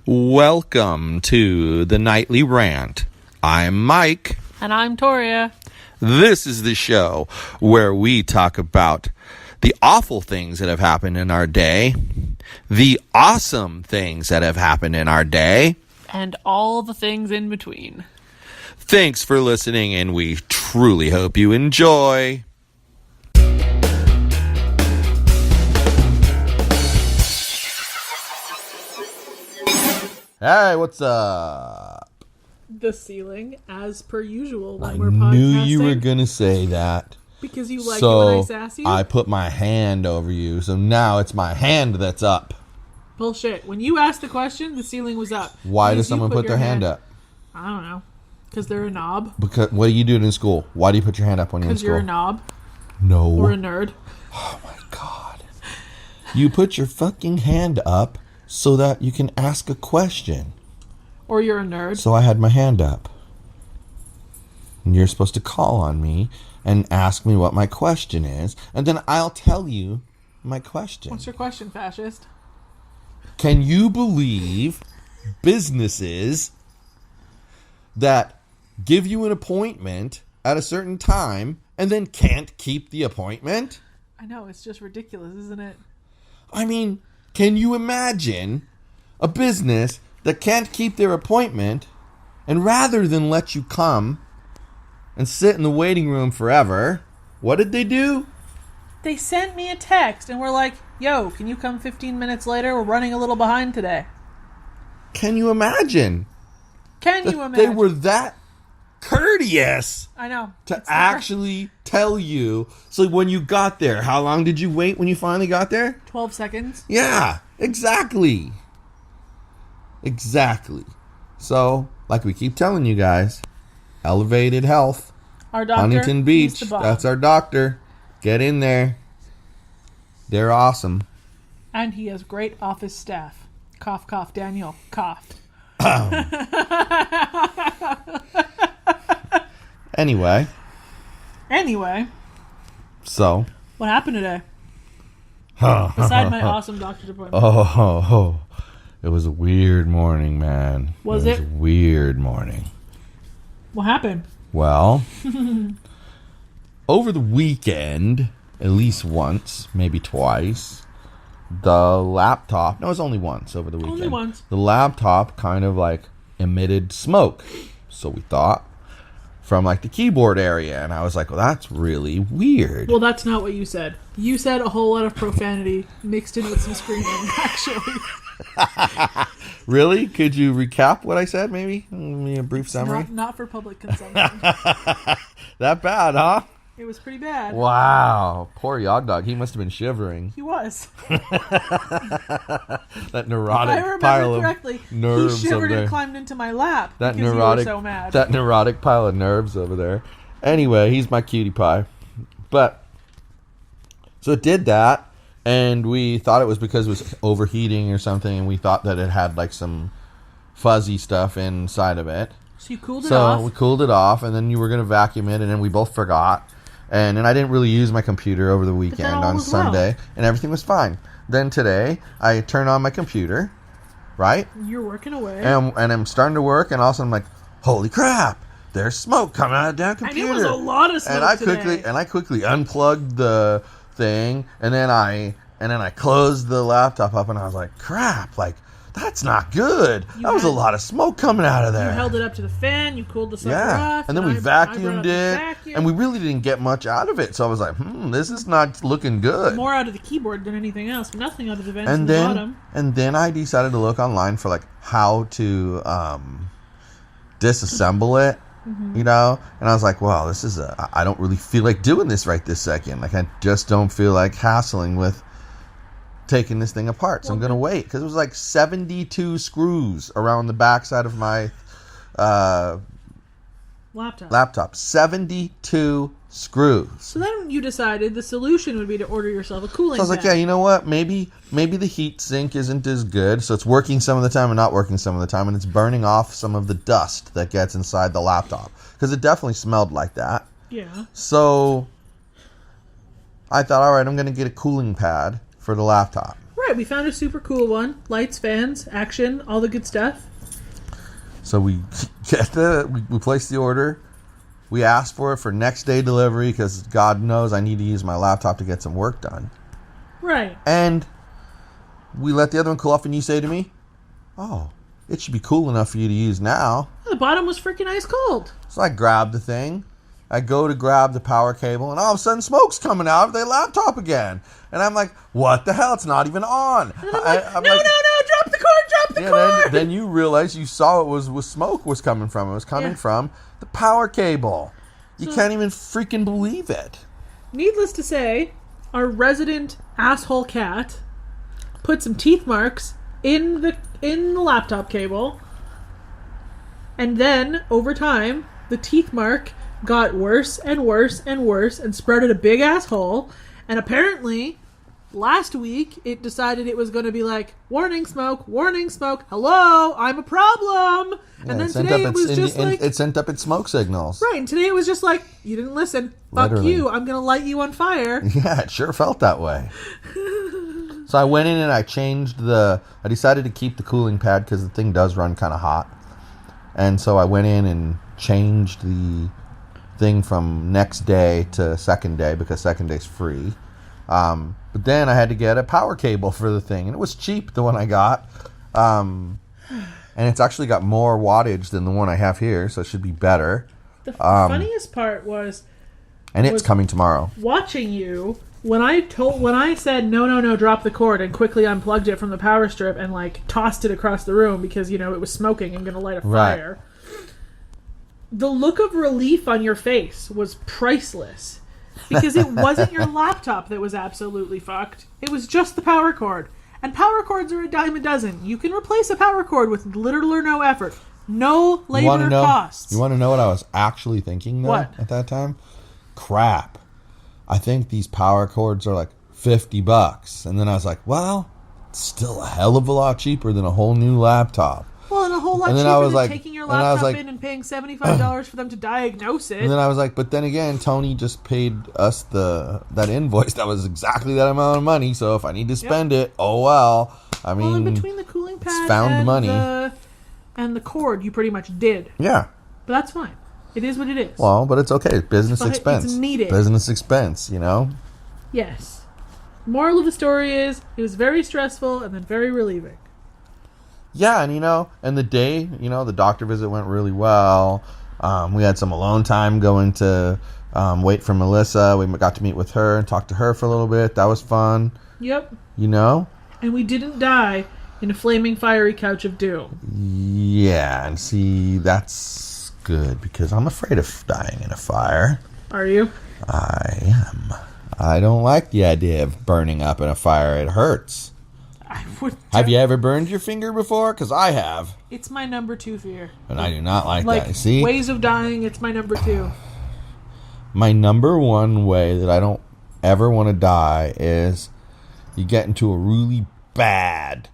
Welcome to the Nightly Rant. I'm Mike. And I'm Torya. This is the show where we talk about the awful things that have happened in our day, the awesome things that have happened in our day, and all the things in between. Thanks for listening, and we truly hope you enjoy. Hey, what's up? The ceiling, as per usual when we're podcasting. I knew you were going to say that. Because you like it when I sass you? I put my hand over you, so now it's my hand that's up. Bullshit. When you asked the question, the ceiling was up. Why does someone put their hand up? I don't know. Because they're a knob. Because what do you do in school? Why do you put your hand up when you're in school? Because you're a knob. No. Or a nerd. Oh my god. You put your fucking hand up so that you can ask a question. Or you're a nerd. So I had my hand up. And you're supposed to call on me and ask me what my question is, and then I'll tell you my question. What's your question, fascist? Can you believe businesses that give you an appointment at a certain time and then can't keep the appointment? I know, it's just ridiculous, isn't it? I mean, can you imagine a business that can't keep their appointment, and rather than let you come and sit in the waiting room forever, what did they do? They sent me a text and were like, yo, can you come 15 minutes later? We're running a little behind today. Can you imagine? Can you imagine? They were that courteous. I know. To actually tell you. So when you got there, how long did you wait when you finally got there? 12 seconds. Yeah, exactly. Exactly. So, like we keep telling you guys, Elevated Health, our doctor, Huntington Beach, that's our doctor. Get in there. They're awesome. And he has great office staff. Cough, cough, Daniel. Cough. Anyway. So. What happened today? Beside my awesome doctor's appointment. It was a weird morning, man. Was it? It was a weird morning. What happened? Well, over the weekend, at least once, maybe twice, the laptop... No, it was only once over the weekend. Only once. The laptop kind of like emitted smoke. So we thought, from like the keyboard area. And I was like, well, that's really weird. Well, that's not what you said. You said a whole lot of profanity mixed in with some screaming, actually. Really? Could you recap what I said, maybe? Give me a brief summary. Not for public consumption. That bad, huh? It was pretty bad. Wow. Poor Yog Dog. He must have been shivering. He was. That neurotic pile of nerves he shivered over there. and climbed into my lap that because neurotic, he was so mad. That neurotic pile of nerves over there. Anyway, he's my cutie pie. But, so it did that. And we thought it was because it was overheating or something, and we thought that it had like some fuzzy stuff inside of it. So you cooled it off? So we cooled it off, and then you were going to vacuum it, and then we both forgot. And then I didn't really use my computer over the weekend on Sunday, and everything was fine. Then today, I turned on my computer, right? You're working away. And I'm starting to work, and all of a sudden I'm like, holy crap, there's smoke coming out of that computer. And it was a lot of smoke today. I quickly unplugged the thing, and then I closed the laptop up, and I was like, crap, like, that's not good. That was a lot of smoke coming out of there. You held it up to the fan, you cooled the sucker off. And then we vacuumed it, and we really didn't get much out of it, so I was like, this is not looking good. More out of the keyboard than anything else, nothing out of the vents in the bottom. And then I decided to look online for, like, how to disassemble it. Mm-hmm. You know, and I was like, well, I don't really feel like doing this right this second. Like, I just don't feel like hassling with taking this thing apart. So I'm going to wait, because it was like 72 screws around the backside of my laptop. 72 screws. So then you decided the solution would be to order yourself a cooling So I was like, yeah, you know what? Maybe the heat sink isn't as good, so it's working some of the time and not working some of the time, and it's burning off some of the dust that gets inside the laptop. Because it definitely smelled like that. Yeah. So I thought, all right, I'm going to get a cooling pad for the laptop. Right, we found a super cool one. Lights, fans, action, all the good stuff. So we we placed the order. We asked for it for next day delivery because God knows I need to use my laptop to get some work done. Right. And we let the other one cool off, and you say to me, "Oh, it should be cool enough for you to use now." The bottom was freaking ice cold. So I grab the thing. I go to grab the power cable, and all of a sudden smoke's coming out of the laptop again. And I'm like, what the hell? It's not even on. And I'm like, no, drop the cord, cord. Then you realize you saw it was smoke was coming from. It was coming from the power cable. You can't even freaking believe it. Needless to say, our resident asshole cat put some teeth marks in the laptop cable. And then, over time, the teeth mark got worse and worse and worse and sprouted a big asshole. And apparently, last week, it decided it was going to be like, warning smoke, hello, I'm a problem. Yeah, and then today it was just like... It sent up its smoke signals. Right, and today it was just like, you didn't listen. Fuck you, I'm going to light you on fire. Yeah, it sure felt that way. So I went in and I decided to keep the cooling pad because the thing does run kind of hot. And so I went in and changed the thing from next day to second day because second day's free. But then I had to get a power cable for the thing, and it was cheap, the one I got. And it's actually got more wattage than the one I have here, so it should be better. The funniest part was... And it's coming tomorrow. Watching you, when I said, no, drop the cord, and quickly unplugged it from the power strip and, like, tossed it across the room because, it was smoking and going to light a fire. Right. The look of relief on your face was priceless. Because it wasn't your laptop that was absolutely fucked. It was just the power cord. And power cords are a dime a dozen. You can replace a power cord with little or no effort. No labor costs. You want to know what I was actually thinking, though, at that time? Crap. I think these power cords are like $50. And then I was like, well, it's still a hell of a lot cheaper than a whole new laptop. Well, and a whole lot cheaper than taking your laptop in and paying $75 for them to diagnose it. And then I was like, but then again, Tony just paid us that invoice. That was exactly that amount of money. So if I need to spend it, oh well. I mean, well, in between the cooling pad it's found money. And the cord, you pretty much did. Yeah. But that's fine. It is what it is. Well, but it's okay. Business expense. It's needed. Business expense, Yes. Moral of the story is, it was very stressful and then very relieving. Yeah, and and the day, the doctor visit went really well. We had some alone time going to wait for Melissa. We got to meet with her and talk to her for a little bit. That was fun. Yep. And we didn't die in a flaming fiery couch of doom. Yeah, and see, that's good because I'm afraid of dying in a fire. Are you? I am. I don't like the idea of burning up in a fire. It hurts. Have you ever burned your finger before? Because I have. It's my number 2 fear. And I do not like that. See? Ways of dying, it's my number 2. My number 1 way that I don't ever want to die is you get into a really bad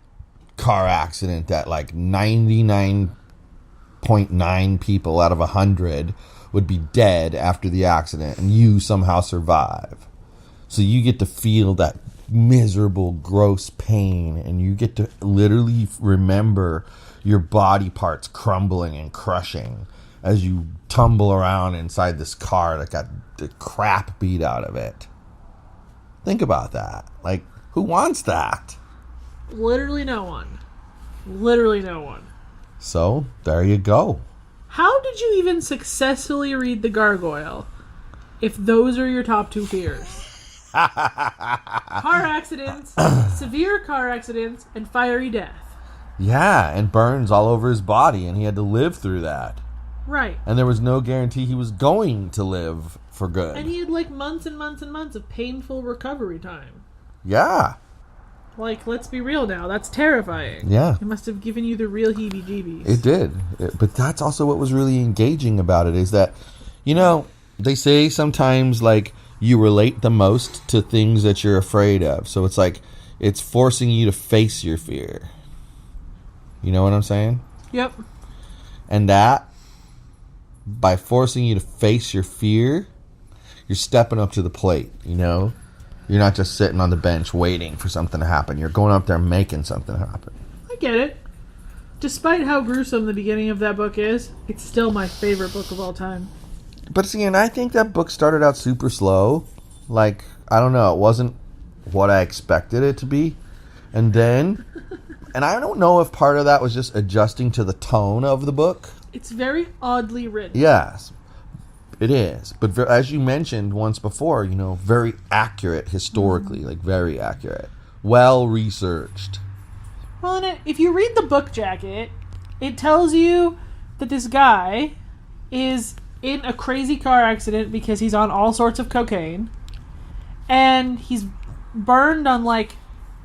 car accident that like 99.9 people out of 100 would be dead after the accident and you somehow survive. So you get to feel that miserable, gross pain, and you get to literally remember your body parts crumbling and crushing as you tumble around inside this car that got the crap beat out of it. Think about that. Like, who wants that? Literally no one. Literally no one. So, there you go. How did you even successfully read the gargoyle if those are your top 2 fears? Car accidents, severe car accidents, and fiery death. Yeah, and burns all over his body, and he had to live through that. Right. And there was no guarantee he was going to live for good. And he had like months and months and months of painful recovery time. Yeah. Like, let's be real now. That's terrifying. Yeah. It must have given you the real heebie-jeebies. It did. But that's also what was really engaging about it is that, they say sometimes, like, you relate the most to things that you're afraid of. So it's like, it's forcing you to face your fear. You know what I'm saying? Yep. And that, by forcing you to face your fear, you're stepping up to the plate, You're You're not just sitting on the bench waiting for something to happen. You're going up there making something happen. I get it. Despite how gruesome the beginning of that book is, it's still my favorite book of all time. But see, and I think that book started out super slow. Like, I don't know, it wasn't what I expected it to be. And then, and I don't know if part of that was just adjusting to the tone of the book. It's very oddly written. Yes, it is. But as you mentioned once before, you know, very accurate historically, like very accurate. Well researched. Well, and if you read the book jacket, it tells you that this guy is in a crazy car accident because he's on all sorts of cocaine. And he's burned on like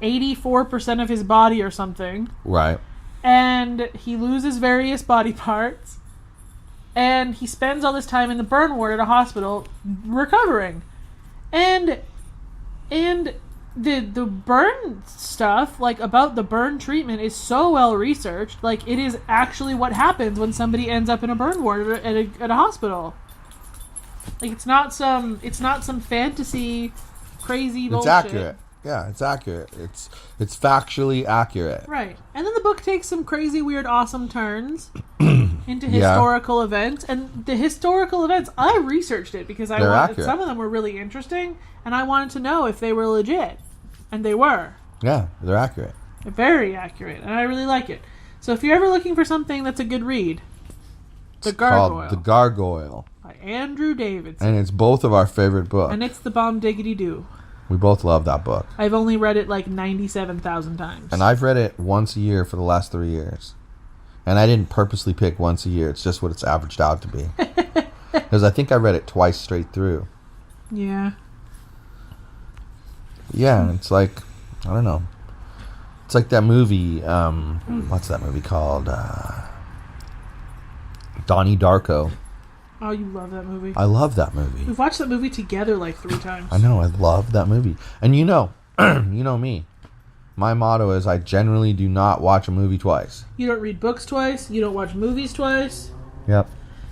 84% of his body or something. Right. And he loses various body parts. And he spends all this time in the burn ward at a hospital recovering. And the burn stuff, like about the burn treatment, is so well researched. Like, it is actually what happens when somebody ends up in a burn ward at a hospital. Like, it's not some fantasy crazy bullshit. It's accurate. Yeah, it's accurate. It's factually accurate. Right. And then the book takes some crazy, weird, awesome turns into historical events. And the historical events, I researched it because some of them were really interesting, and I wanted to know if they were legit. And they were. Yeah, they're accurate. They're very accurate, and I really like it. So if you're ever looking for something that's a good read, The Gargoyle. Called The Gargoyle. By Andrew Davidson. And it's both of our favorite books. And it's the bomb diggity doo. We both love that book. I've only read it like 97,000 times. And I've read it once a year for the last 3 years. And I didn't purposely pick once a year. It's just what it's averaged out to be. Because I think I read it twice straight through. Yeah. Yeah, it's like, I don't know. It's like that movie, what's that movie called? Donnie Darko. Oh, you love that movie. I love that movie. We've watched that movie together like 3 times. I know, I love that movie. And you know me. My motto is I generally do not watch a movie twice. You don't read books twice. You don't watch movies twice. Yep.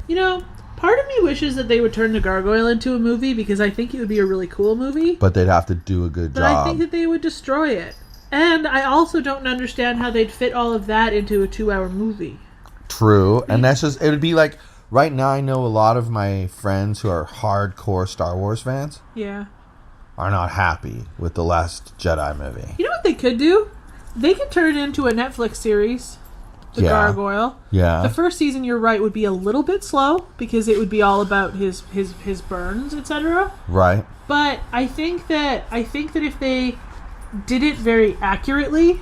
You know, part of me wishes that they would turn The Gargoyle into a movie because I think it would be a really cool movie. But they'd have to do a good job. But I think that they would destroy it. And I also don't understand how they'd fit all of that into a 2-hour movie. True. And that's just, it would be like, right now I know a lot of my friends who are hardcore Star Wars fans. Yeah. Are not happy with the Last Jedi movie. You know what they could do? They could turn it into a Netflix series. The Gargoyle. Yeah. The first season, you're right, would be a little bit slow because it would be all about his burns, etc. Right. But I think that if they did it very accurately,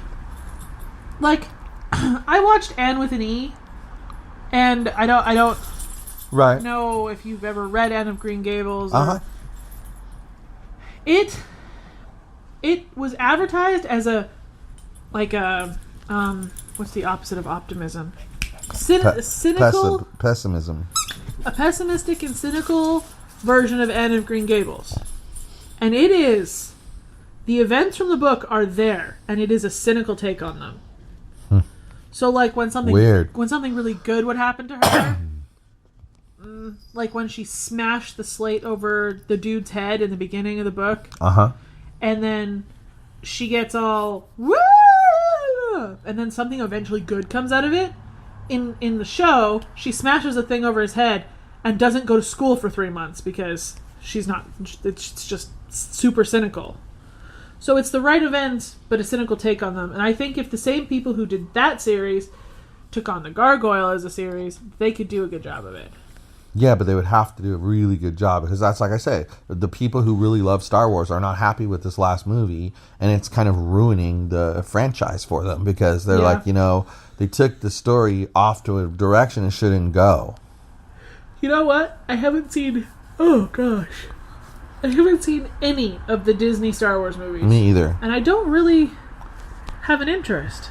like I watched Anne with an E, and I don't right. know if you've ever read Anne of Green Gables. It was advertised as what's the opposite of optimism? Cynical. Pessimism. A pessimistic and cynical version of Anne of Green Gables. And it is. The events from the book are there, and it is a cynical take on them. So, like, when something really good would happen to her, like when she smashed the slate over the dude's head in the beginning of the book, and then she gets all, woo! And then something eventually good comes out of it. In the show, she smashes the thing over his head and doesn't go to school for 3 months because it's just super cynical. So it's the right events, but a cynical take on them. And I think if the same people who did that series took on The Gargoyle as a series, they could do a good job of it. Yeah, but they would have to do a really good job because that's, like I say, the people who really love Star Wars are not happy with this last movie, and it's kind of ruining the franchise for them because they're like, they took the story off to a direction it shouldn't go. You know what? I haven't seen any of the Disney Star Wars movies. Me either. And I don't really have an interest.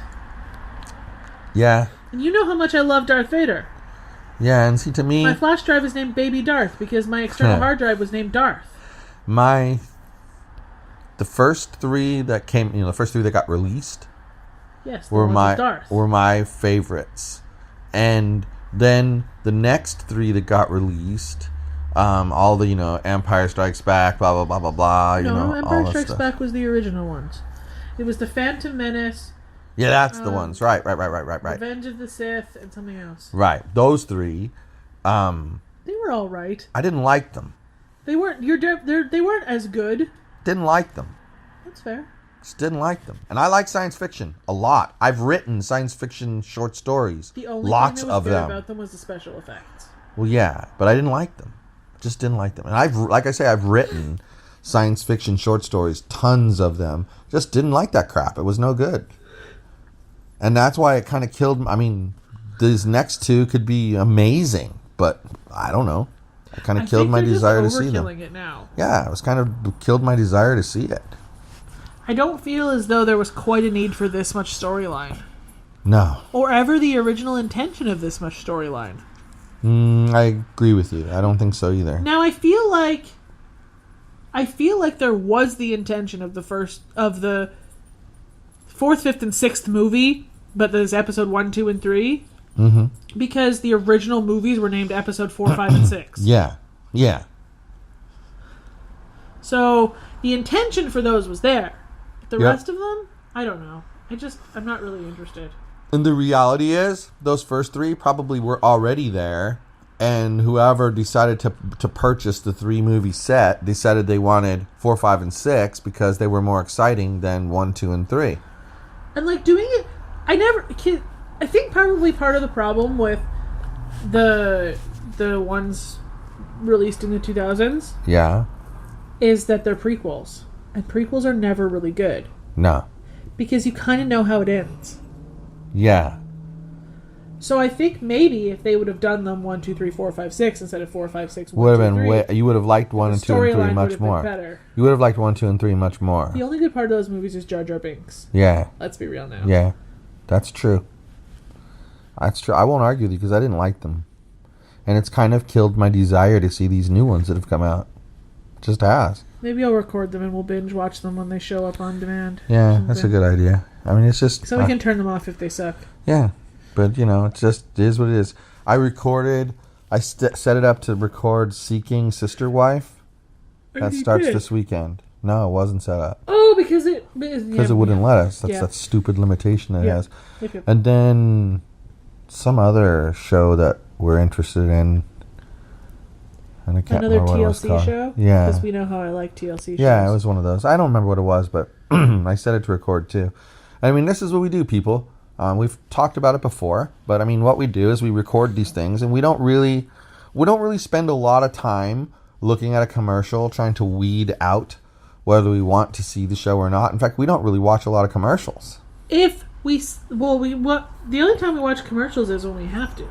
Yeah. And you know how much I love Darth Vader. Yeah, and see, to me, my flash drive is named Baby Darth because my external hard drive was named Darth. The first 3 that came, the first 3 that got released, were my favorites, and then the next 3 that got released all the, Empire Strikes Back, blah, blah, blah, blah, blah, No, all Empire that Strikes stuff. Back was the original ones. It was the Phantom Menace, Yeah, that's the ones. Right. Revenge of the Sith, and something else. Right. Those three. They were all right. I didn't like them. They weren't. They weren't as good. Didn't like them. That's fair. Just didn't like them. And I like science fiction a lot. I've written science fiction short stories. The only lots thing that was of good them. about them was the special effects. Well, yeah, but I didn't like them. Just didn't like them. And I've written science fiction short stories, tons of them. Just didn't like that crap. It was no good. And that's why it kind of killed. I mean, these next two could be amazing, but I don't know. It kind of killed my desire to see them. Overkilling it now. Yeah, it was kind of killed my desire to see it. I don't feel as though there was quite a need for this much storyline. No. Or ever the original intention of this much storyline. I agree with you. I don't think so either. Now I feel like there was the intention of the fourth, fifth, and sixth movie, but there's episode 1, 2, and 3. Mm-hmm. Because the original movies were named episode 4, 5, and 6. Yeah. So the intention for those was there. The Yep. rest of them, I don't know. I'm not really interested. And the reality is, those first three probably were already there, and whoever decided to purchase the 3-movie set decided they wanted 4, 5, and 6 because they were more exciting than 1, 2, and 3. And like doing it, I think probably part of the problem with the ones released in the 2000s Yeah. is that they're prequels. And prequels are never really good. No. Because you kind of know how it ends. Yeah. So I think maybe if they would have done them 1, 2, 3, 4, 5, 6 instead of 4, 5, 6, 1, Would 2, have 3, been you would have liked 1 and 2 and 3 storyline much would have been more. better. You would have liked 1, 2, and 3 much more. The only good part of those movies is Jar Jar Binks. Yeah. Let's be real now. Yeah. That's true. That's true. I won't argue with you because I didn't like them. And it's kind of killed my desire to see these new ones that have come out. It just has. Maybe I'll record them and we'll binge watch them when they show up on demand. Yeah, that's a good idea. I mean, it's just... So we can turn them off if they suck. Yeah. But, it just is what it is. I set it up to record Seeking Sister Wife. That starts this weekend. No, it wasn't set up. Oh, because it wouldn't let us. That's that stupid limitation it has. Yep. And then some other show that we're interested in. And I can't Another remember what it was TLC called. show? Yeah. Because we know how I like TLC shows. Yeah, it was one of those. I don't remember what it was, but I set it to record too. I mean, this is what we do, people. We've talked about it before, but I mean, what we do is we record these things, and we don't really spend a lot of time looking at a commercial trying to weed out whether we want to see the show or not. In fact, we don't really watch a lot of commercials. The only time we watch commercials is when we have to.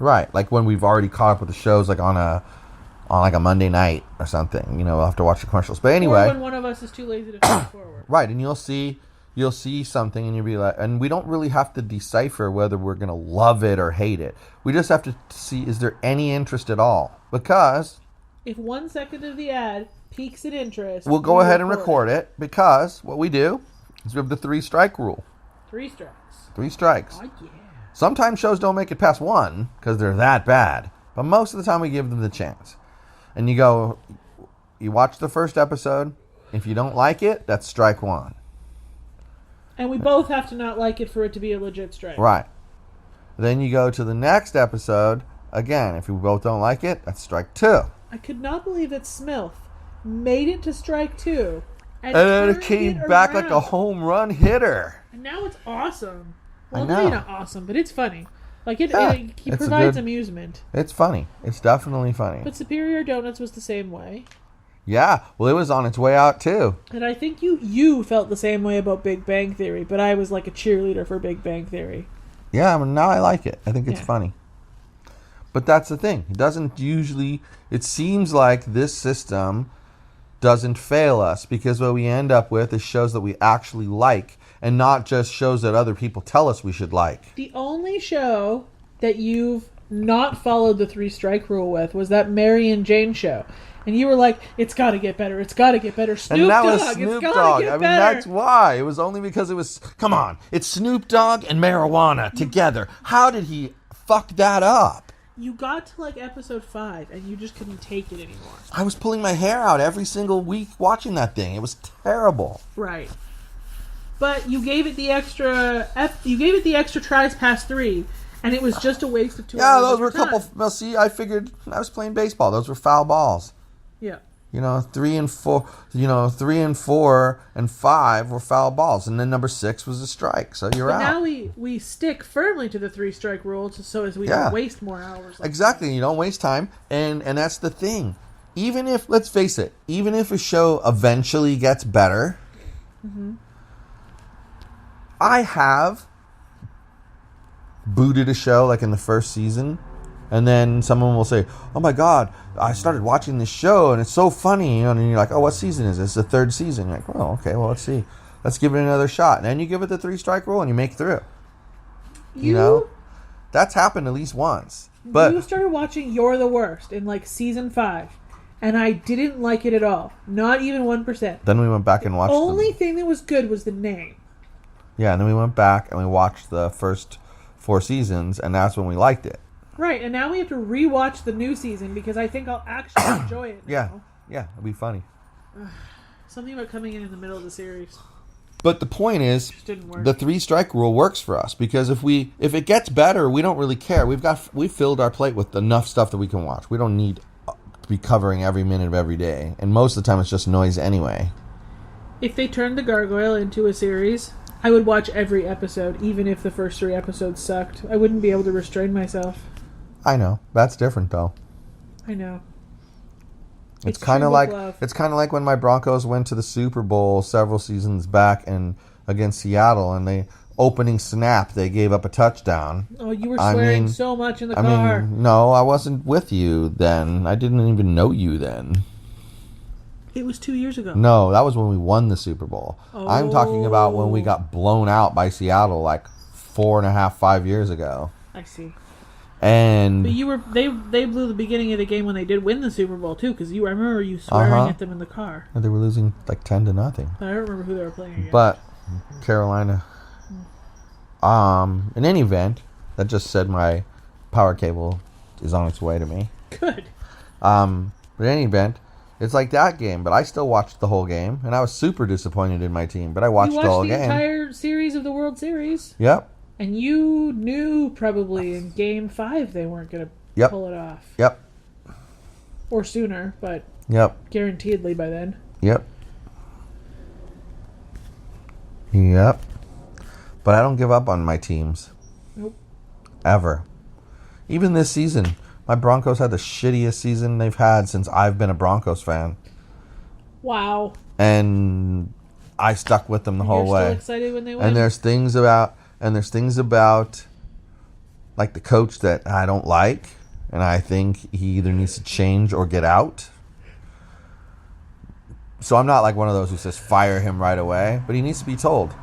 Right, like when we've already caught up with the shows, like on like a Monday night or something. We'll have to watch the commercials. But anyway, or when one of us is too lazy to fast forward. Right, and you'll see something and you'll be like, and we don't really have to decipher whether we're going to love it or hate it. We just have to see, is there any interest at all? Because if 1 second of the ad piques an interest, we'll go ahead and record it, because what we do is we have the 3-strike rule. 3 strikes. 3 strikes. Oh, yeah. Sometimes shows don't make it past 1 because they're that bad, but most of the time we give them the chance. And you watch the first episode. If you don't like it, that's strike 1. And we both have to not like it for it to be a legit strike. Right. Then you go to the next episode. Again, if we both don't like it, that's strike 2. I could not believe that Smilf made it to strike 2. And then it came back like a home run hitter. And now it's awesome. Well, I know. maybe not awesome, but it's funny. Like, it it's provides amusement. It's funny. It's definitely funny. But Superior Donuts was the same way. Yeah, well, it was on its way out, too. And I think you felt the same way about Big Bang Theory, but I was like a cheerleader for Big Bang Theory. Yeah, I mean, now I like it. I think it's funny. But that's the thing. It seems like this system doesn't fail us, because what we end up with is shows that we actually like, and not just shows that other people tell us we should like. The only show that you've not followed the 3-strike rule with was that Mary and Jane show. And you were like, it's got to get better. It's got to get better. Snoop and that Dogg, was Snoop it's Dogg. Get I mean, better. that's why. It was only because it was, come on, it's Snoop Dogg and marijuana together. How did he fuck that up? You got to like episode 5 and you just couldn't take it anymore. I was pulling my hair out every single week watching that thing. It was terrible. Right. But you gave it the extra tries past 3, and it was just a waste of 2 hours. Yeah, those were a time. couple. Well, see, I figured I was playing baseball. Those were foul balls. Yeah. 3 and 4. 3 and 4 and 5 were foul balls, and then number 6 was a strike. So you're out. Now we stick firmly to the 3-strike rule, so as we don't waste more hours. Exactly. You don't waste time, and that's the thing. Even if, let's face it, even if a show eventually gets better, I have booted a show like in the first season, and then someone will say, "Oh my God, I started watching this show and it's so funny," and you're like, "Oh, what season is this?" It's the 3rd season. You're like, "Oh, okay, well, let's see. Let's give it another shot." And then you give it the 3-strike rule and you make through. You know? That's happened at least once. But you started watching You're the Worst in like season 5, and I didn't like it at all. Not even 1%. then we went back and watched The only thing that was good was the name. Yeah, and then we went back and we watched the first 4 seasons, and that's when we liked it. Right, and now we have to rewatch the new season because I think I'll actually enjoy it now. Yeah, it'll be funny. Something about coming in the middle of the series. But the point is, Just didn't work. the 3-strike rule works for us because if it gets better, we don't really care. We filled our plate with enough stuff that we can watch. We don't need to be covering every minute of every day, and most of the time it's just noise anyway. If they turned the Gargoyle into a series, I would watch every episode, even if the first 3 episodes sucked. I wouldn't be able to restrain myself. I know. That's different though. I know. It's kind of like love. it's kind of like when my Broncos went to the Super Bowl several seasons back and against Seattle, and they opening snap they gave up a touchdown. Oh, you were swearing so much in the car. I mean, no, I wasn't with you then. I didn't even know you then. It was 2 years ago. No, that was when we won the Super Bowl. I'm talking about when we got blown out by Seattle like 4.5, 5 years ago. I see. And But you were they blew the beginning of the game when they did win the Super Bowl too, because I remember you swearing at them in the car. they were losing like 10-0. But I don't remember who they were playing against. But Carolina. In any event, that just said my power cable is on its way to me. Good. But in any event, it's like that game, but I still watched the whole game, and I was super disappointed in my team, but I watched the whole game. You watched the entire series of the World Series. Yep. And you knew probably in Game 5 they weren't going to pull it off. Yep. Or sooner, but guaranteedly by then. Yep. But I don't give up on my teams. Nope. Ever. Even this season, my Broncos had the shittiest season they've had since I've been a Broncos fan. Wow. And I stuck with them the whole way. You're still excited when they win? And there's things about like the coach that I don't like, and I think he either needs to change or get out. So I'm not like one of those who says fire him right away, but he needs to be told,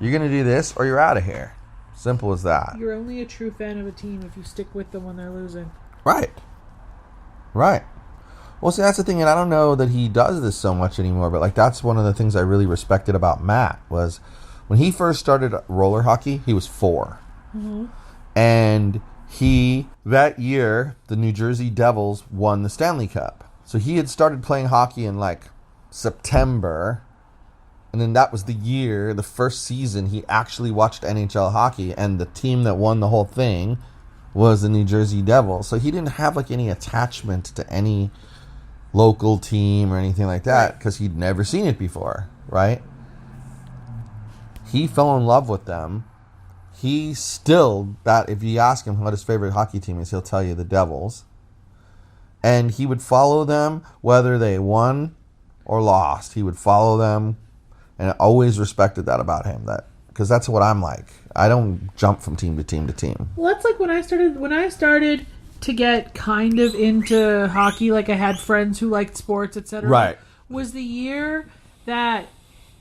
you're going to do this or you're out of here. Simple as that. You're only a true fan of a team if you stick with them when they're losing. Right. Well, see, that's the thing, and I don't know that he does this so much anymore, but like that's one of the things I really respected about Matt was when he first started roller hockey, he was 4. Mm-hmm. And that year, the New Jersey Devils won the Stanley Cup. So he had started playing hockey in like September. And then that was the first season he actually watched NHL hockey. And the team that won the whole thing was the New Jersey Devils. So he didn't have like any attachment to any local team or anything like that because he'd never seen it before, right? He fell in love with them. He still, if you ask him what his favorite hockey team is, he'll tell you the Devils. And he would follow them whether they won or lost. He would follow them, and I always respected that about him. Because that's what I'm like. I don't jump from team to team to team. Well, that's like when I started to get kind of into hockey, like I had friends who liked sports, etc. Right. Was the year that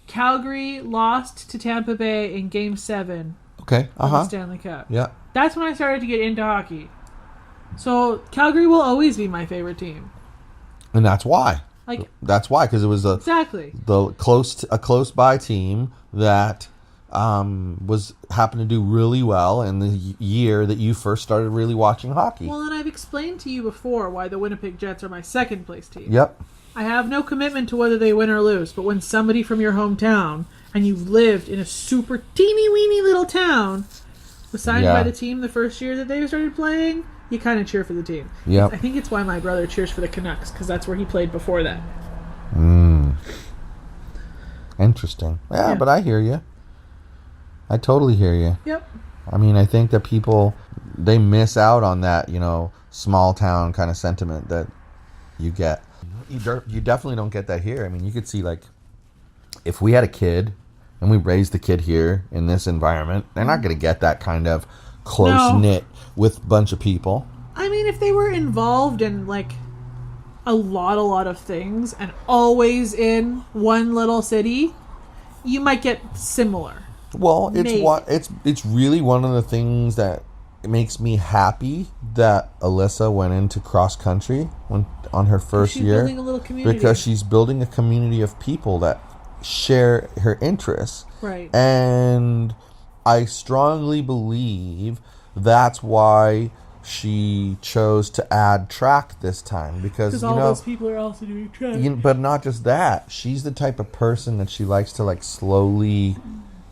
Calgary lost to Tampa Bay in Game 7 Okay. of the Stanley Cup. Yeah. That's when I started to get into hockey. So Calgary will always be my favorite team. And that's why. Like That's why, because it was a exactly close by team that happened to do really well in the year that you first started really watching hockey. Well, and I've explained to you before why the Winnipeg Jets are my second place team. Yep. I have no commitment to whether they win or lose, but when somebody from your hometown, and you've lived in a super teeny-weeny little town, was signed by the team the first year that they started playing, you kind of cheer for the team. Yep. I think it's why my brother cheers for the Canucks, because that's where he played before that. Interesting. Yeah, but I hear you. I totally hear you. Yep. I mean, I think that people, they miss out on that, small town kind of sentiment that you get. You definitely don't get that here. I mean, you could see, like, if we had a kid and we raised the kid here in this environment, they're not going to get that kind of close-knit with a bunch of people. I mean, if they were involved in, like, a lot of things and always in one little city, you might get similar. Well, it's really one of the things that makes me happy that Alyssa went into cross country on her first year. Building a little community. Because she's building a community of people that share her interests. Right. And I strongly believe that's why she chose to add track this time, because all those people are also doing track. But not just that, she's the type of person that she likes to, like, slowly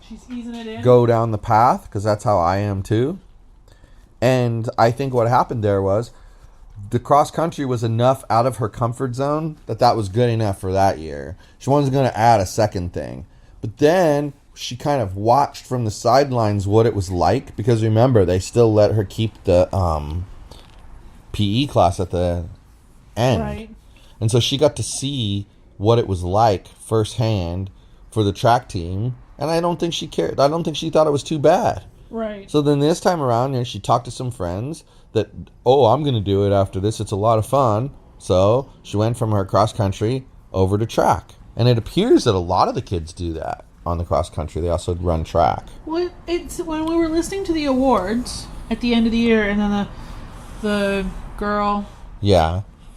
she's easing it in. Go down the path, because that's how I am too. And I think what happened there was the cross country was enough out of her comfort zone that was good enough for that year. She wasn't going to add a second thing. But then she kind of watched from the sidelines what it was like, because remember, they still let her keep the PE class at the end. Right. And so she got to see what it was like firsthand for the track team, and I don't think she cared. I don't think she thought it was too bad. Right. So then this time around, she talked to some friends that, I'm going to do it after this. It's a lot of fun. So she went from her cross country over to track. And it appears that a lot of the kids do that on the cross country. They also run track. Well, it's when we were listening to the awards at the end of the year, and then the girl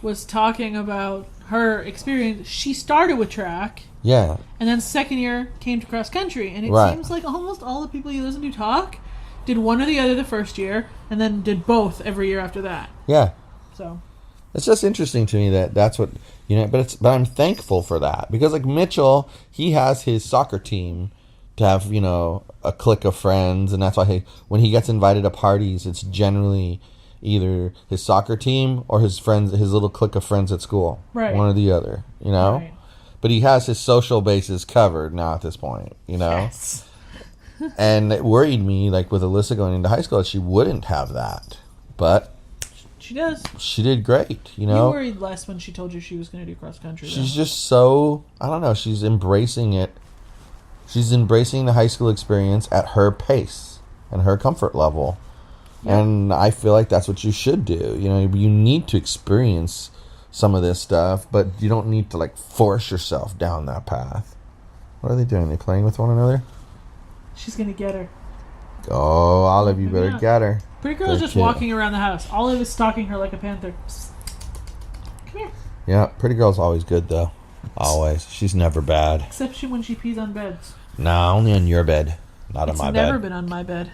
was talking about her experience. She started with track. Yeah. And then second year came to cross country. And it seems like almost all the people you listen to talk did one or the other the first year, and then did both every year after that. Yeah. So it's just interesting to me that's what, but I'm thankful for that, because, like, Mitchell, he has his soccer team to have, a clique of friends, and that's why when he gets invited to parties, it's generally either his soccer team or his friends, his little clique of friends at school. Right. One or the other, Right. But he has his social bases covered now at this point, Yes. And it worried me, like, with Alyssa going into high school, that she wouldn't have that. But she does. She did great, You worried less when she told you she was going to do cross country. She's just so, I don't know, she's embracing it. She's embracing the high school experience at her pace and her comfort level. Yeah. And I feel like that's what you should do. You need to experience some of this stuff, but you don't need to, like, force yourself down that path. What are they doing? Are they playing with one another? She's going to get her. Oh, Olive, you better get her. Pretty girl is just walking around the house. Olive is stalking her like a panther. Come here. Yeah, pretty girl's always good, though. Always. She's never bad. Except when she pees on beds. Nah, only on your bed. Not on my bed. It's never been on my bed.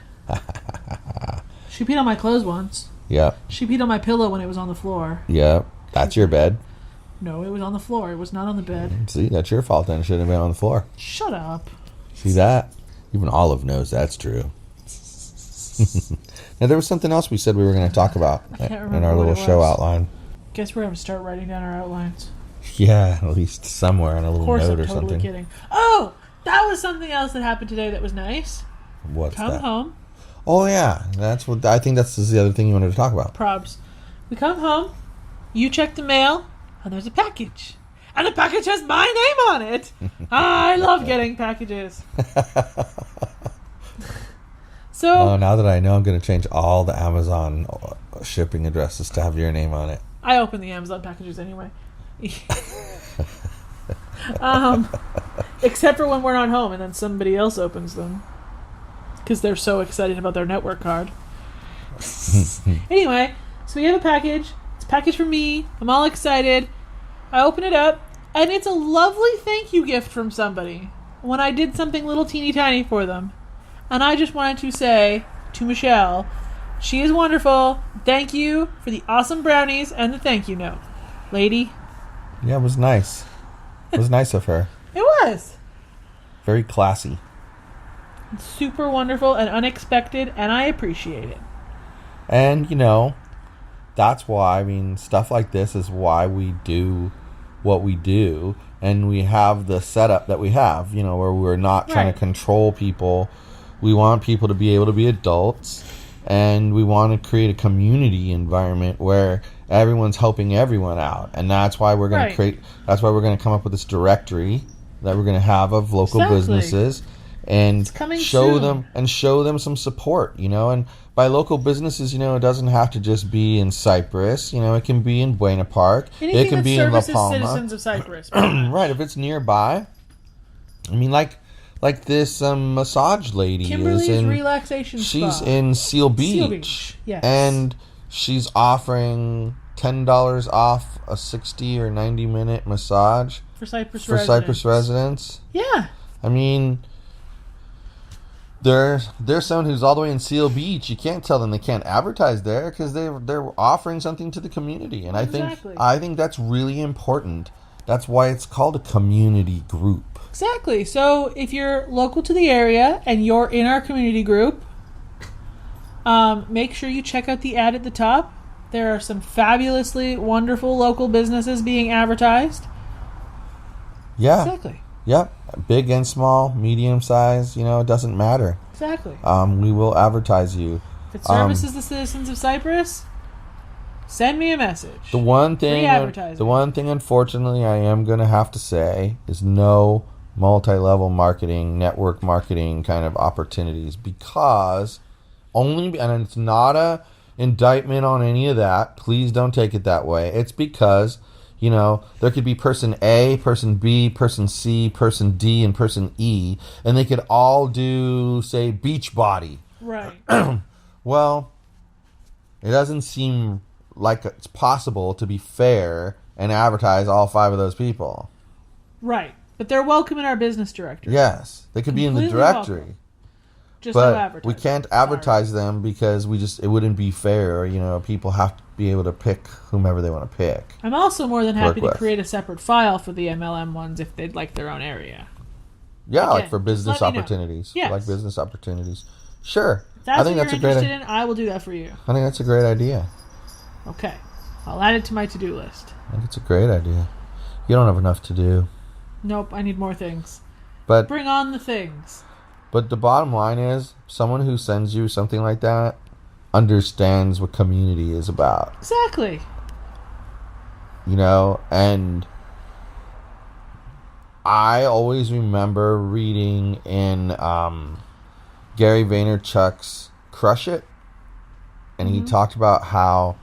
She peed on my clothes once. Yep. She peed on my pillow when it was on the floor. Yep. That's your bed. No, it was on the floor. It was not on the bed. See, that's your fault then. It should have been on the floor. Shut up. See that? Even Olive knows that's true. Now, there was something else we said we were going to talk about in our little show outline. Guess we're going to start writing down our outlines. Yeah, at least somewhere on a little note or something. Of course, I'm totally kidding. Oh, that was something else that happened today that was nice. What's that? Come home. Oh, yeah. I think that's the other thing you wanted to talk about. Probs. We come home, you check the mail, and there's a package. And the package has my name on it. I love getting packages. So now that I know, I'm going to change all the Amazon shipping addresses to have your name on it. I open the Amazon packages anyway. Except for when we're not home and then somebody else opens them. Because they're so excited about their network card. Anyway, so we have a package. It's a package for me. I'm all excited. I open it up, and it's a lovely thank you gift from somebody when I did something little teeny tiny for them. And I just wanted to say to Michelle, she is wonderful. Thank you for the awesome brownies and the thank you note. Lady. Yeah, it was nice. It was nice of her. It was. Very classy. Super wonderful and unexpected, and I appreciate it. And, you know, that's why, I mean, stuff like this is why we do what we do. And we have the setup that we have, you know, where we're not trying to control people. We want people to be able to be adults. And we want to create a community environment where everyone's helping everyone out. And that's why we're going to that's why we're going to come up with this directory that we're going to have of local businesses and show them some support, you know. And by local businesses, you know, it doesn't have to just be in Cypress, you know, it can be in Buena Park. It can be in La Palma. Citizens of Cypress. Right, if it's nearby. I mean, like this massage lady Kimberly's is in Relaxation Spa. She's in Seal Beach. Yes. And she's offering $10 off a 60 or 90-minute massage for Cypress residents. Yeah. I mean, they're someone who's all the way in Seal Beach. You can't tell them they can't advertise there because they're offering something to the community. And I think that's really important. That's why it's called a community group. Exactly. So if you're local to the area and you're in our community group, make sure you check out the ad at the top. There are some fabulously wonderful local businesses being advertised. Yeah. Exactly. Yep. Big and small, medium size, you know, it doesn't matter. Exactly. We will advertise you. If it services the citizens of Cypress, send me a message. The one thing, unfortunately, I am going to have to say is no multi-level marketing, network marketing kind of opportunities, because and it's not a indictment on any of that. Please don't take it that way. It's because, you know, there could be person A, person B, person C, person D, and person E, and they could all do, say, Beachbody. Right. Well, it doesn't seem like it's possible to be fair and advertise all 5 of those people. Right. But they're welcome in our business directory. Yes. They could be in the directory. Welcome. Just no advertising. We can't advertise them because it wouldn't be fair. You know, people have to be able to pick whomever they want to pick. I'm also more than happy to create a separate file for the MLM ones if they'd like their own area. Yeah, like for business opportunities. Yes. Like business opportunities. Sure. I think that's a great idea. I will do that for you. I think that's a great idea. Okay. I'll add it to my to-do list. I think it's a great idea. You don't have enough to do. Nope, I need more things. But bring on the things. But the bottom line is, someone who sends you something like that understands what community is about. Exactly. You know, and I always remember reading in Gary Vaynerchuk's Crush It, and he talked about how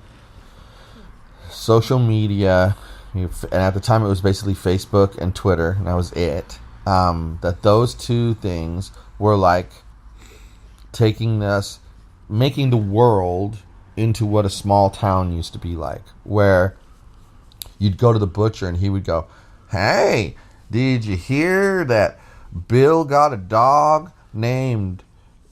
social media, and at the time it was basically Facebook and Twitter, and that was it, that those two things were like making the world into what a small town used to be like, where you'd go to the butcher and he would go, "Hey, did you hear that Bill got a dog named,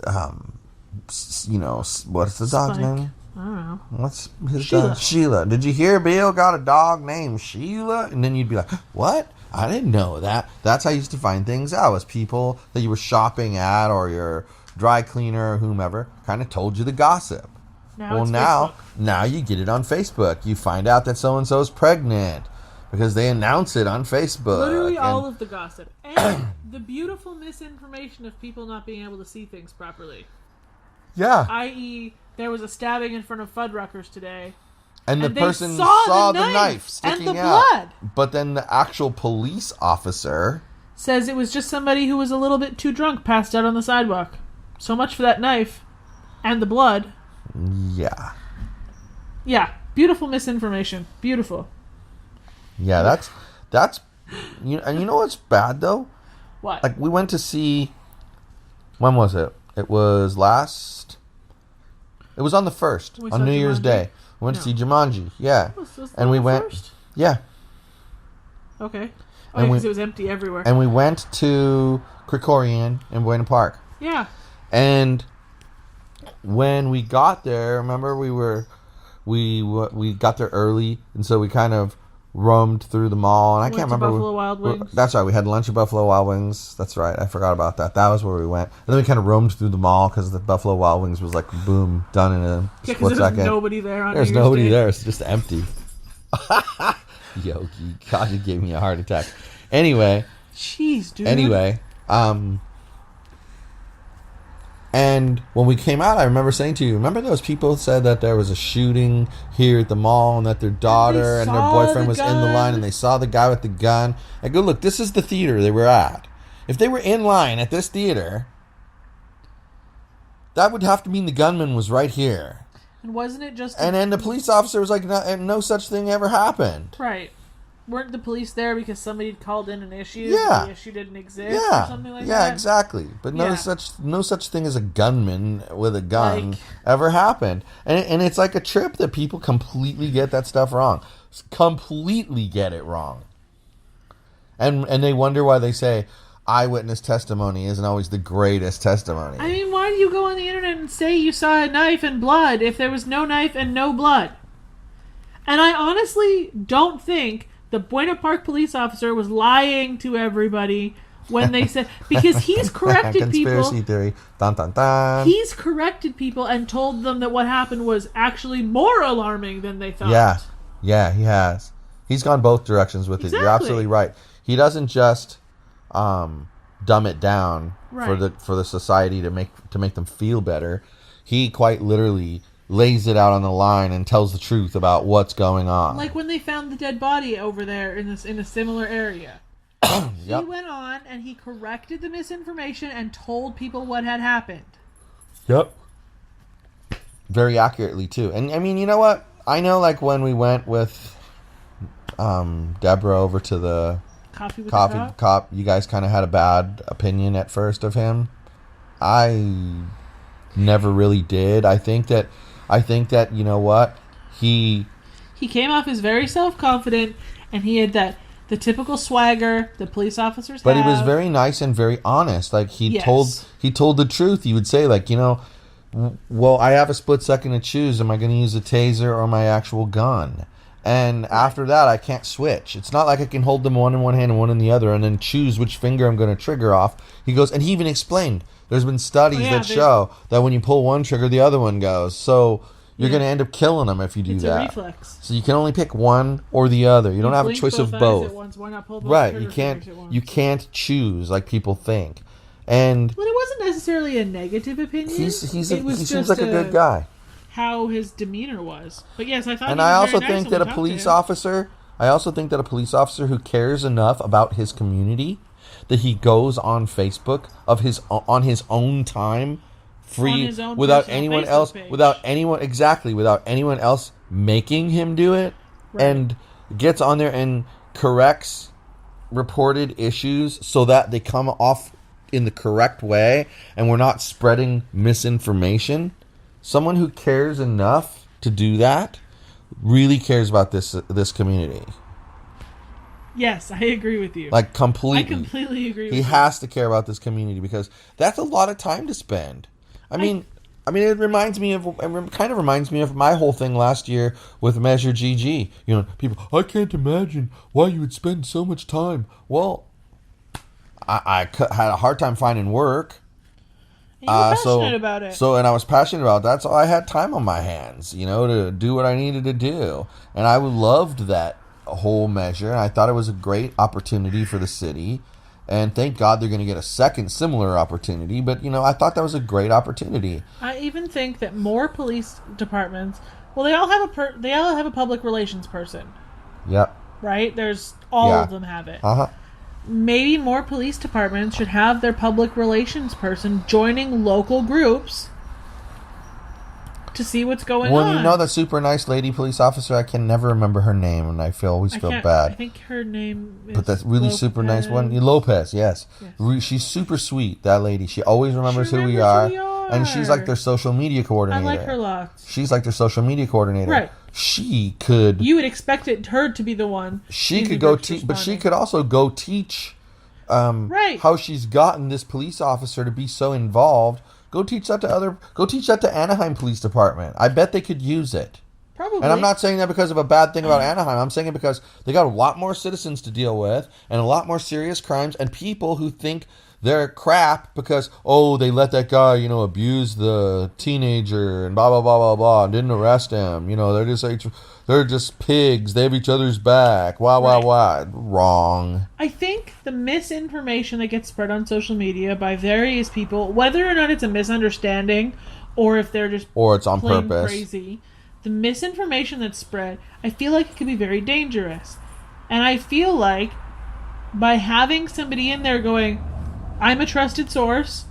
you know, what's the dog's name? I don't know. What's his dog? Sheila. Did you hear Bill got a dog named Sheila?" And then you'd be like, "What? I didn't know that." That's how you used to find things out, was people that you were shopping at or your dry cleaner or whomever kind of told you the gossip. Now you get it on Facebook. You find out that so-and-so is pregnant because they announce it on Facebook. Literally all of the gossip. And the beautiful misinformation of people not being able to see things properly. Yeah. I.e., there was a stabbing in front of Fuddruckers today. And the person saw the knife sticking and the out. Blood. But then the actual police officer says it was just somebody who was a little bit too drunk, passed out on the sidewalk. So much for that knife. And the blood. Yeah. Yeah. Beautiful misinformation. Beautiful. Yeah, that's and you know what's bad though? What? Like, we went to see, when was it? It was on the 1st, on New Year's Day. We went to see Jumanji. Yeah. And we went first? Yeah. Okay. Oh, because it was empty everywhere. And we went to Krikorian in Buena Park. Yeah. And when we got there, remember we got there early, and so we kind of roamed through the mall, and I can't remember. Buffalo Wild Wings. That's right. We had lunch at Buffalo Wild Wings. That's right. I forgot about that. That was where we went. And then we kind of roamed through the mall because the Buffalo Wild Wings was like boom, done in a split second. There's nobody there on There's New Year's nobody Day. there. It's just empty. Yogi, God, you gave me a heart attack. Anyway. Jeez, dude. Anyway, and when we came out, I remember saying to you, remember those people said that there was a shooting here at the mall and that their daughter and their boyfriend was in the line and they saw the guy with the gun. I go, look, this is the theater they were at. If they were in line at this theater, that would have to mean the gunman was right here. And wasn't it just... And then the police officer was like, no such thing ever happened. Right. Weren't the police there because somebody had called in an issue? Yeah. The issue didn't exist or something like that? Yeah, exactly. But no such thing as a gunman with a gun ever happened. And it's like a trip that people completely get that stuff wrong. Completely get it wrong. And they wonder why they say eyewitness testimony isn't always the greatest testimony. I mean, why do you go on the internet and say you saw a knife and blood if there was no knife and no blood? And I honestly don't think the Buena Park police officer was lying to everybody when they said... Because he's corrected people... Conspiracy theory. Dun, dun, dun. He's corrected people and told them that what happened was actually more alarming than they thought. Yeah, he has. He's gone both directions with it. You're absolutely right. He doesn't just dumb it down for the society to make them feel better. He quite literally lays it out on the line and tells the truth about what's going on. Like when they found the dead body over there in a similar area. Yep. He went on and he corrected the misinformation and told people what had happened. Yep. Very accurately too. And I mean, you know what? I know, like when we went with Deborah over to the Coffee cop, you guys kind of had a bad opinion at first of him. I never really did. I think that you know what, he came off as very self-confident, and he had the typical swagger that police officers but have. he was very nice and very honest. Like he told the truth. He would say, like, you know, well, I have a split second to choose. Am I going to use a taser or my actual gun? And after that, I can't switch. It's not like I can hold them one in one hand and one in the other and then choose which finger I'm going to trigger off. He goes, and he even explained, there's been studies that show that when you pull one trigger, the other one goes. So you're going to end up killing them if you do that. It's a reflex. So you can only pick one or the other. You don't have a choice of both. Why not pull both right. You can't choose like people think. And well, it wasn't necessarily a negative opinion. He seems like a good guy. How his demeanor was. But yes, I thought. And I also think that a police officer. I also think that a police officer who cares enough about his community that he goes on Facebook on his own time, free, without anyone else, without anyone else making him do it, and gets on there and corrects reported issues so that they come off in the correct way and we're not spreading misinformation. Someone who cares enough to do that really cares about this community. Yes, I agree with you. Like completely. I completely agree with you. you. He has to care about this community because that's a lot of time to spend. I mean, it reminds me of my whole thing last year with Measure GG. You know, people, I can't imagine why you would spend so much time. Well, I had a hard time finding work. And you were passionate about it. And I was passionate about that, so I had time on my hands, you know, to do what I needed to do. And I loved that whole measure, and I thought it was a great opportunity for the city. And thank God they're going to get a second similar opportunity. But, you know, I thought that was a great opportunity. I even think that more police departments, well, they all have a public relations person. Yep. Right? There's all of them have it. Uh-huh. Maybe more police departments should have their public relations person joining local groups to see what's going on. Well, you know the super nice lady police officer, I can never remember her name, and I always feel bad. I think her name is But that's really Lopez. Super nice one. Lopez, yes. She's super sweet, that lady. She always remembers who we are. And she's like their social media coordinator. I like her lots. She's like their social media coordinator. Right. She could... You would expect her to be the one. She could go teach, but she could also go teach how she's gotten this police officer to be so involved Go teach that to Anaheim Police Department. I bet they could use it. Probably. And I'm not saying that because of a bad thing about Anaheim. I'm saying it because they got a lot more citizens to deal with and a lot more serious crimes and people who think they're crap because, they let that guy, abuse the teenager and blah, blah, blah, blah, blah, and didn't arrest him. They're just pigs. They have each other's back. Wah. Wrong. I think the misinformation that gets spread on social media by various people, whether or not it's a misunderstanding or if they're just it's on plain purpose. Crazy, the misinformation that's spread, I feel like it could be very dangerous. And I feel like by having somebody in there going, I'm a trusted source,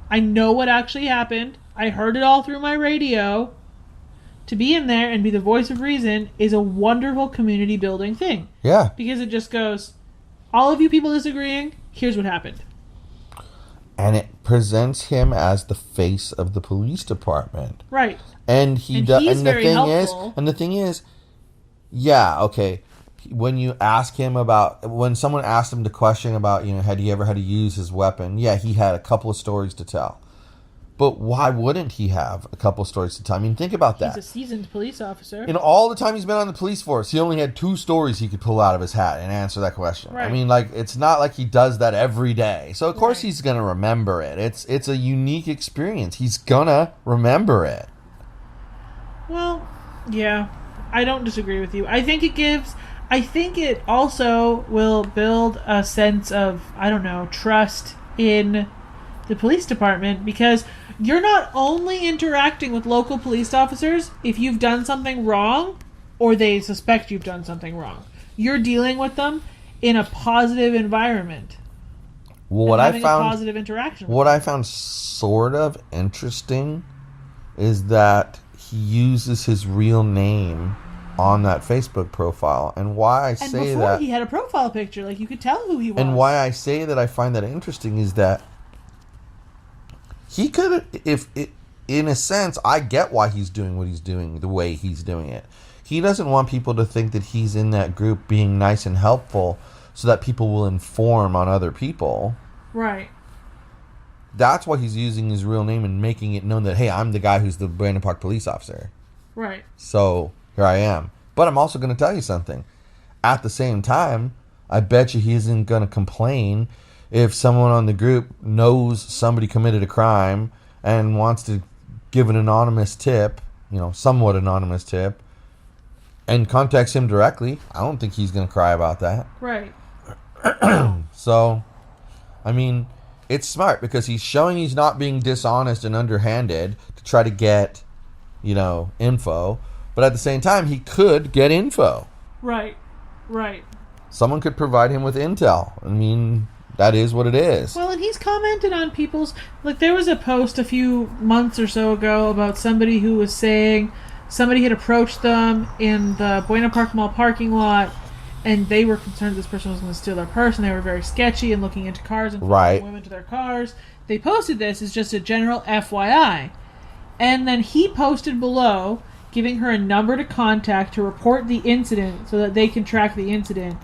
I know what actually happened, I heard it all through my radio, to be in there and be the voice of reason is a wonderful community building thing. Yeah. Because it just goes, all of you people disagreeing, here's what happened. And it presents him as the face of the police department. Right. And he's very helpful. The thing is, yeah, okay. When someone asked him the question about, had he ever had to use his weapon? Yeah, he had a couple of stories to tell. But why wouldn't he have a couple of stories to tell? I mean, think about that. He's a seasoned police officer. In all the time he's been on the police force, he only had 2 stories he could pull out of his hat and answer that question. Right. I mean, it's not like he does that every day. So, of course, he's going to remember it. It's a unique experience. He's going to remember it. Well, yeah, I don't disagree with you. I think it also will build a sense of, trust in the police department because you're not only interacting with local police officers if you've done something wrong or they suspect you've done something wrong. You're dealing with them in a positive environment. Well, having a positive interaction. What I found sort of interesting is that he uses his real name on that Facebook profile. And why I say before that... he had a profile picture. Like, you could tell who he was. And why I say that I find that interesting is that he could... in a sense, I get why he's doing what he's doing, the way he's doing it. He doesn't want people to think that he's in that group being nice and helpful so that people will inform on other people. Right. That's why he's using his real name and making it known that, hey, I'm the guy who's the Brandon Park police officer. Right. So, here I am. But I'm also going to tell you something. At the same time, I bet you he isn't going to complain if someone on the group knows somebody committed a crime and wants to give an anonymous tip, somewhat anonymous tip, and contacts him directly. I don't think he's going to cry about that. Right. So, I mean, it's smart because he's showing he's not being dishonest and underhanded to try to get, info. But at the same time, he could get info. Right. Right. Someone could provide him with intel. I mean, that is what it is. Well, and he's commented on people's... there was a post a few months or so ago about somebody who was saying somebody had approached them in the Buena Park Mall parking lot, and they were concerned this person was going to steal their purse, and they were very sketchy and looking into cars and following women to their cars. They posted this as just a general FYI. And then he posted below, giving her a number to contact to report the incident so that they can track the incident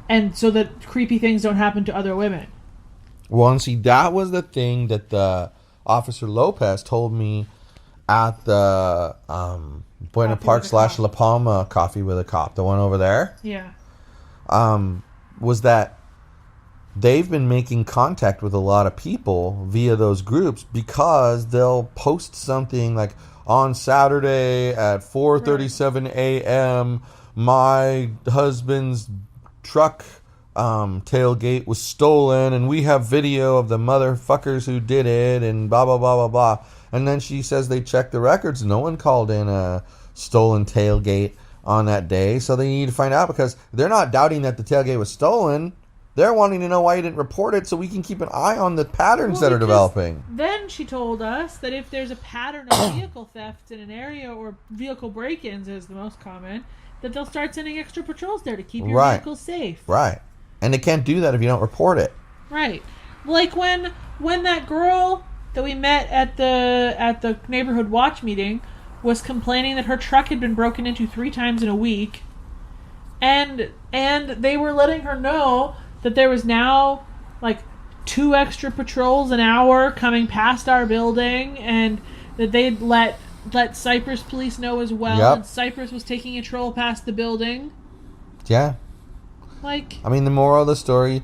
and so that creepy things don't happen to other women. Well, and see, that was the thing that the Officer Lopez told me at the Buena Park / La Palma Coffee with a Cop, the one over there. Yeah. Was that they've been making contact with a lot of people via those groups because they'll post something like, on Saturday at 4:37 a.m., my husband's truck tailgate was stolen, and we have video of the motherfuckers who did it, and blah, blah, blah, blah, blah. And then she says they checked the records. No one called in a stolen tailgate on that day, so they need to find out because they're not doubting that the tailgate was stolen. They're wanting to know why you didn't report it so we can keep an eye on the patterns that are developing. Then she told us that if there's a pattern of vehicle thefts in an area or vehicle break-ins is the most common, that they'll start sending extra patrols there to keep your vehicle safe. Right. And they can't do that if you don't report it. Right. Like when that girl that we met at the neighborhood watch meeting was complaining that her truck had been broken into 3 times in a week, and they were letting her know that there was now 2 extra patrols an hour coming past our building, and that they'd let Cypress police know as well. Yep. And Cypress was taking a troll past the building. Yeah. Like, I mean, the moral of the story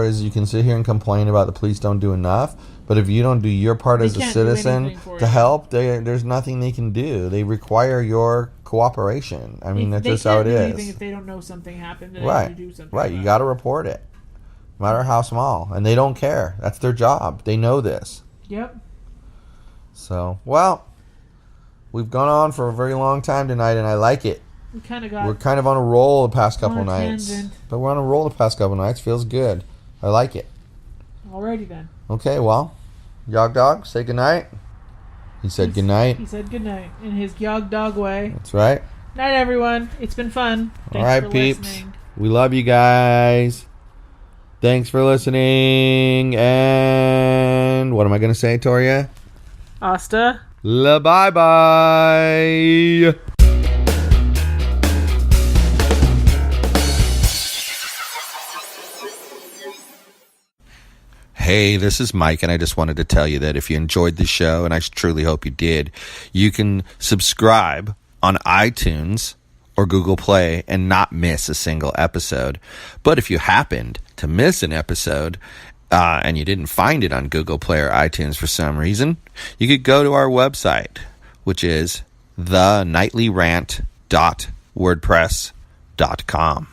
is you can sit here and complain about the police don't do enough, but if you don't do your part as a citizen to help, there's nothing they can do. They require your cooperation. I mean, that's just how it is. They can't do anything if they don't know something happened and right. they do something. Right, you got to report it, no matter how small, and they don't care. That's their job. They know this. Yep. So, well, we've gone on for a very long time tonight, and I like it. We're kind of on a roll the past couple nights. Tangent. But we're on a roll the past couple nights. Feels good. I like it. Alrighty then. Okay, well, Yog Dog, say goodnight. He said goodnight. He said goodnight in his Yog Dog way. That's right. Night, everyone. It's been fun. Thanks All right, for peeps. Listening. We love you guys. Thanks for listening. And what am I going to say, Torya? Asta. Bye-bye. Hey, this is Mike, and I just wanted to tell you that if you enjoyed the show, and I truly hope you did, you can subscribe on iTunes or Google Play and not miss a single episode. But if you happened to miss an episode and you didn't find it on Google Play or iTunes for some reason, you could go to our website, which is theNightlyRant.wordpress.com.